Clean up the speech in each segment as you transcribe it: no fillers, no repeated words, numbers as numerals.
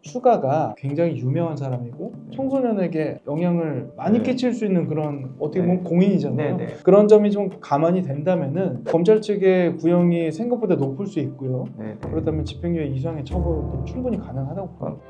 슈가가 굉장히 유명한 사람이고 청소년에게 영향을 많이 네. 끼칠 수 있는 그런 어떻게 보면 네. 공인이잖아요. 네. 그런 점이 좀 감안이 된다면은 검찰 측의 구형이 생각보다 높을 수 있고요. 네. 그렇다면 집행유예 이상의 처벌도 충분히 가능하다고 봅니다.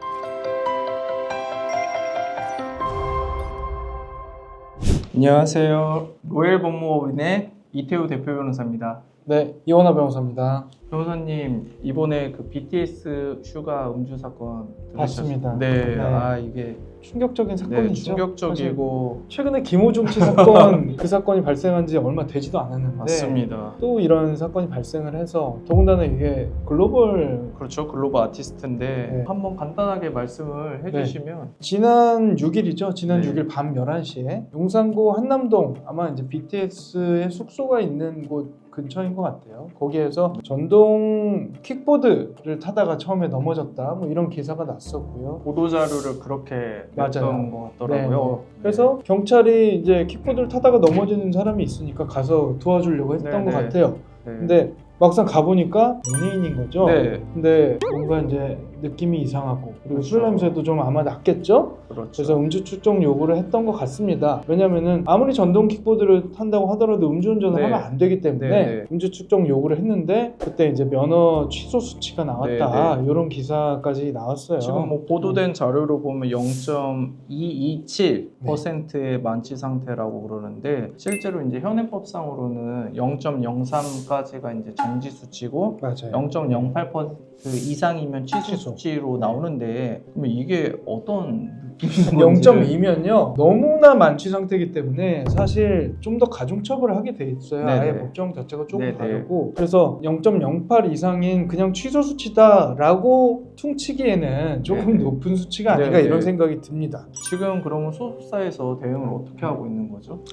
안녕하세요. 로엘법무법인의 이태우 대표 변호사입니다. 네, 이원하 변호사입니다. 변호사님, 이번에 그 BTS 슈가 음주 사건 봤습니다. 네. 네. 이게 충격적인 네, 사건이죠. 충격적이고 최근에 김호중치 사건 그 사건이 발생한 지 얼마 되지도 않았는데 맞습니다. 또 이런 사건이 발생을 해서 더군다나 이게 글로벌 그렇죠. 글로벌 아티스트인데 네. 한번 간단하게 말씀을 해주시면 지난 6일이죠. 지난 네. 6일 밤 11시에 용산구 한남동 아마 이제 BTS의 숙소가 있는 곳 근처인 것 같아요. 거기에서 전동 킥보드를 타다가 처음에 넘어졌다 뭐 이런 기사가 났었고요. 보도 자료를 그렇게 냈던 맞아요. 것 같더라고요. 그래서 경찰이 이제 킥보드를 타다가 넘어지는 사람이 있으니까 가서 도와주려고 했던 것 같아요. 네. 근데 막상 가보니까 연예인인 거죠. 네. 근데 뭔가 이제 느낌이 이상하고 그리고 그렇죠. 술 냄새도 좀 아마 났겠죠. 그렇죠. 그래서 음주 측정 요구를 했던 것 같습니다. 왜냐면은 아무리 전동 킥보드를 탄다고 하더라도 음주운전을 네. 하면 안 되기 때문에 네. 음주 측정 요구를 했는데 그때 이제 면허 취소 수치가 나왔다. 네. 이런 기사까지 나왔어요. 지금 뭐 보도된 자료로 보면 0.227%의 만취 상태라고 그러는데 실제로 이제 현행법상으로는 0.03까지가 이제 정지 수치고 맞아요. 0.08% 이상이면 취소 취소. 수치로 나오는데 그러면 이게 어떤 느낌인 건지 0.2면요 너무나 만취 상태이기 때문에 사실 좀 더 가중처벌을 하게 돼 있어요. 네네. 아예 법정 자체가 조금 네네. 다르고 그래서 0.08 이상인 그냥 취소 수치다라고 퉁치기에는 조금 네네. 높은 수치가 아닌가 네네. 이런 생각이 듭니다. 지금 그러면 소속사에서 대응을 어떻게 하고 있는 거죠?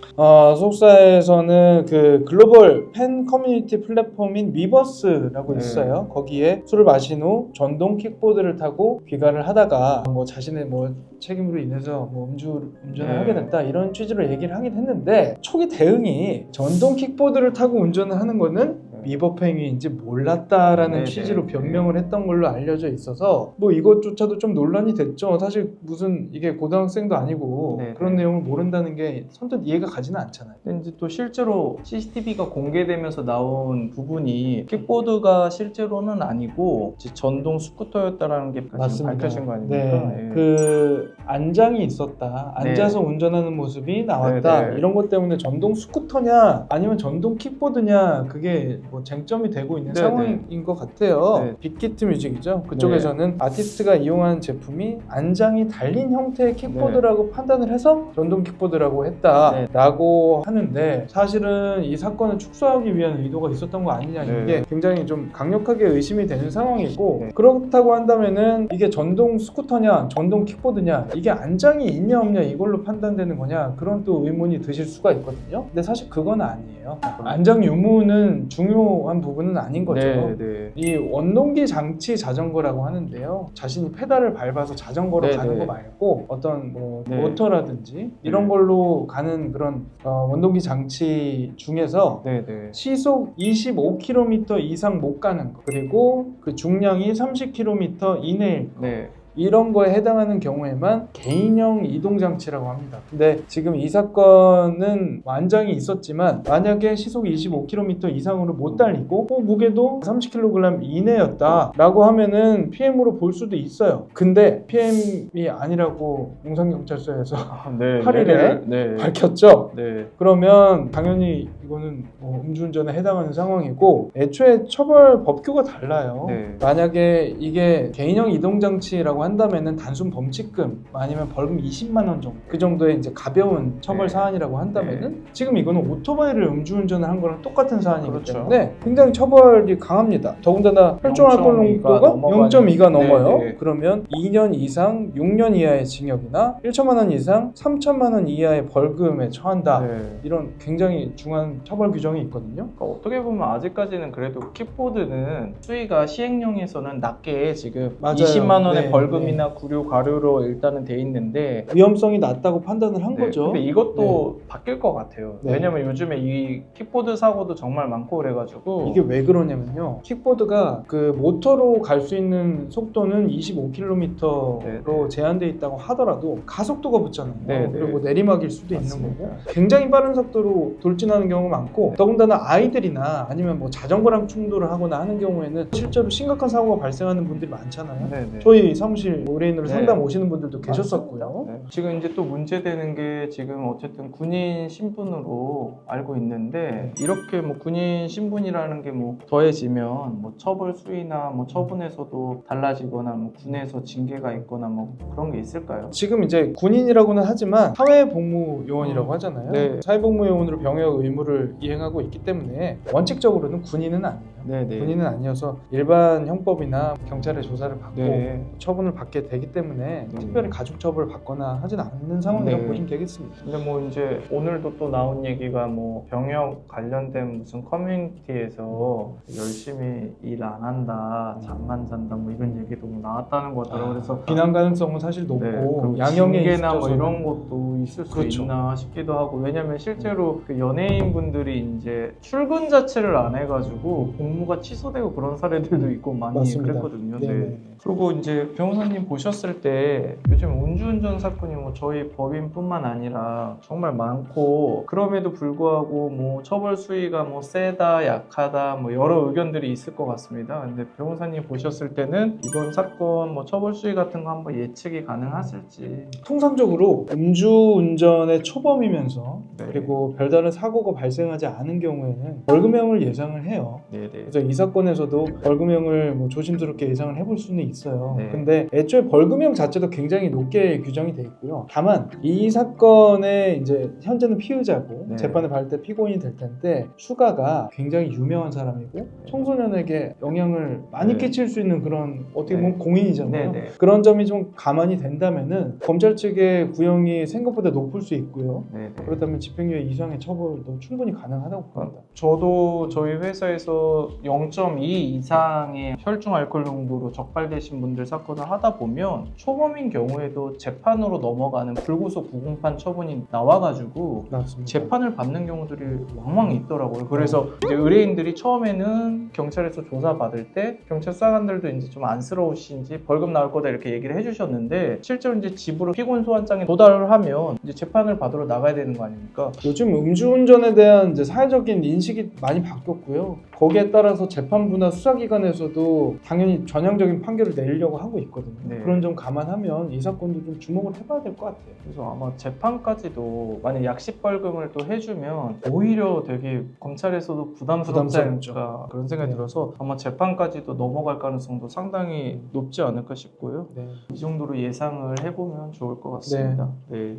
소속사에서는 그 글로벌 팬 커뮤니티 플랫폼인 미버스라고 네. 있어요. 거기에 술을 마신 후 전동 킥보드를 타고 귀가를 하다가 뭐 자신의 뭐 책임으로 인해서 뭐 운전을 네. 하게 됐다 이런 취지로 얘기를 하긴 했는데 초기 대응이 전동 킥보드를 타고 운전을 하는 거는 위법행위인지 몰랐다라는 네네. 취지로 변명을 했던 걸로 알려져 있어서 뭐 이것조차도 좀 논란이 됐죠. 사실 무슨 이게 고등학생도 아니고 네네. 그런 내용을 모른다는 게 선뜻 이해가 가지는 않잖아요. 근데 이제 또 실제로 CCTV가 공개되면서 나온 부분이 킥보드가 실제로는 아니고 이제 전동 스쿠터였다라는 게 지금 밝혀진 거 아닙니까? 네, 예. 그 안장이 있었다. 앉아서 네. 운전하는 모습이 나왔다. 네네. 이런 것 때문에 전동 스쿠터냐 아니면 전동 킥보드냐 그게 뭐 쟁점이 되고 있는 네네. 상황인 것 같아요. 네. 빅히트 뮤직이죠. 그쪽에서는 아티스트가 이용한 제품이 안장이 달린 형태의 킥보드라고 판단을 해서 전동 킥보드라고 했다라고 하는데 사실은 이 사건을 축소하기 위한 의도가 있었던 거 아니냐 네. 이게 굉장히 좀 강력하게 의심이 되는 상황이고 네. 그렇다고 한다면은 이게 전동 스쿠터냐 전동 킥보드냐 이게 안장이 있냐 없냐 이걸로 판단되는 거냐 그런 또 의문이 드실 수가 있거든요. 근데 사실 그건 아니에요. 안장 유무는 중요한 부분은 아닌 거죠. 네. 이 원동기 장치 자전거라고 하는데요. 자신이 페달을 밟아서 자전거로 네네. 가는 거 말고 어떤 뭐 네. 모터라든지 이런 네. 걸로 가는 그런 원동기 장치 중에서 네네. 시속 25km 이상 못 가는 거 그리고 그 중량이 30km 이내일 거 네. 이런 거에 해당하는 경우에만 개인형 이동장치라고 합니다. 근데 지금 이 사건은 안장이 있었지만 만약에 시속 25km 이상으로 못 달리고 무게도 30kg 이내였다라고 하면은 PM으로 볼 수도 있어요. 근데 PM이 아니라고 용산경찰서에서 네. 8일에 네. 밝혔죠. 네. 그러면 당연히 이거는 뭐 음주운전에 해당하는 상황이고 애초에 처벌 법규가 달라요. 네. 만약에 이게 개인형 이동장치라고 한다면은 단순 범칙금 아니면 벌금 20만 원 정도 그 정도의 이제 가벼운 처벌 네. 사안이라고 한다면은 지금 이거는 오토바이를 음주운전을 한 거랑 똑같은 사안이기 그렇죠. 때문에 굉장히 처벌이 강합니다. 더군다나 혈중 알코올 0.2 가 농도가 넘어가는 0.2가 넘어요. 네, 네. 그러면 2년 이상 6년 이하의 징역이나 1천만 원 이상 3천만 원 이하의 벌금에 처한다. 네. 이런 굉장히 중한 좀 처벌 규정이 있거든요. 그러니까 어떻게 보면 아직까지는 그래도 킥보드는 수위가 시행령에서는 낮게 지금 맞아요. 20만 원의 네, 벌금이나 구류 과료로 일단은 돼 있는데 위험성이 낮다고 판단을 한 네, 거죠. 근데 이것도 바뀔 것 같아요. 네. 왜냐면 요즘에 이 킥보드 사고도 정말 많고 그래가지고 이게 왜 그러냐면요. 킥보드가 그 모터로 갈 수 있는 속도는 25km로 네. 제한되어 있다고 하더라도 가속도가 붙잖아요. 네, 네. 그리고 내리막일 수도 맞습니다. 있는 거고 굉장히 빠른 속도로 돌진하는 경우가 많고 더군다나 아이들이나 아니면 뭐 자전거랑 충돌을 하거나 하는 경우에는 실제로 심각한 사고가 발생하는 분들이 많잖아요. 네네. 저희 사무실 의뢰인으로 네. 상담 오시는 분들도 계셨었고요. 네. 지금 이제 또 문제되는 게 지금 어쨌든 군인 신분으로 알고 있는데 이렇게 뭐 군인 신분이라는 게 뭐 더해지면 뭐 처벌 수위나 뭐 처분에서도 달라지거나 뭐 군에서 징계가 있거나 뭐 그런 게 있을까요? 지금 이제 군인이라고는 하지만 사회복무요원이라고 하잖아요. 네. 사회복무요원으로 병역 의무를 이행하고 있기 때문에 원칙적으로는 군인은 아니에요. 네네. 군인은 아니어서 일반 형법이나 경찰의 조사를 받고 네. 처분을 받게 되기 때문에 특별히 가중 처벌을 받거나 하진 않는 상황이라고 네. 보시면 되겠습니다. 근데 뭐 이제 오늘도 또 나온 얘기가 뭐 병역 관련된 무슨 커뮤니티에서 열심히 일 안 한다, 잠만 잔다 뭐 이런 얘기도 뭐 나왔다는 것 같더라고요. 그래서 비난 가능성은 사실 높고 그리고 양형에 징계나 뭐 있어서는 이런 것도 있을 수 그렇죠. 있나 싶기도 하고 왜냐면 실제로 그 연예인분들이 이제 출근 자체를 안 해가지고 공무가 취소되고 그런 사례들도 있고 많이 맞습니다. 그랬거든요. 네네. 네. 그리고 이제 변호사님 보셨을 때 요즘 음주운전 사건이 뭐 저희 법인뿐만 아니라 정말 많고 그럼에도 불구하고 뭐 처벌 수위가 뭐 세다 약하다 뭐 여러 의견들이 있을 것 같습니다. 근데 변호사님 보셨을 때는 이번 사건 뭐 처벌 수위 같은 거 한번 예측이 가능하실지. 통상적으로 음주운전의 초범이면서 네. 그리고 별다른 사고가 발생하지 않은 경우에는 벌금형을 예상을 해요. 네네. 그래서 이 사건에서도 벌금형을 뭐 조심스럽게 예상을 해볼 수는 있어요. 네. 근데 애초에 벌금형 자체도 굉장히 높게 규정이 돼 있고요. 다만 이 사건의 이제 현재는 피의자고 네. 재판에 받을 때 피고인이 될 텐데 추가가 굉장히 유명한 사람이고 청소년에게 영향을 많이 네. 끼칠 수 있는 그런 어떻게 네. 보면 공인이잖아요. 네, 네. 그런 점이 좀 감안이 된다면은 검찰 측의 구형이 생각보다 높을 수 있고요. 네네. 그렇다면 집행유예 이상의 처벌도 충분히 가능하다고 봅니다. 저도 저희 회사에서 0.2 이상의 혈중 알코올 농도로 적발되신 분들 사건을 하다 보면 초범인 경우에도 재판으로 넘어가는 불구속 구공판 처분이 나와가지고 맞습니다. 재판을 받는 경우들이 왕왕 있더라고요. 그래서 이제 의뢰인들이 처음에는 경찰에서 조사 받을 때 경찰 수사관들도 이제 좀 안쓰러우신지 벌금 나올 거다 이렇게 얘기를 해주셨는데 실제로 이제 집으로 피고인 소환장에 도달을 하면 이제 재판을 받으러 나가야 되는 거 아닙니까? 요즘 음주운전에 대한 이제 사회적인 인식이 많이 바뀌었고요. 거기에 따라서 재판부나 수사기관에서도 당연히 전향적인 판결을 내리려고 하고 있거든요. 네. 그런 점 감안하면 이 사건도 좀 주목을 해봐야 될 것 같아요. 그래서 아마 재판까지도 만약 약식 벌금을 또 해주면 오히려 되게 검찰에서도 부담스럽지 않을까 그런 생각이 네. 들어서 아마 재판까지도 넘어갈 가능성도 상당히 높지 않을까 싶고요. 네. 이 정도로 예상을 해보면 좋을 것 같습니다. 네.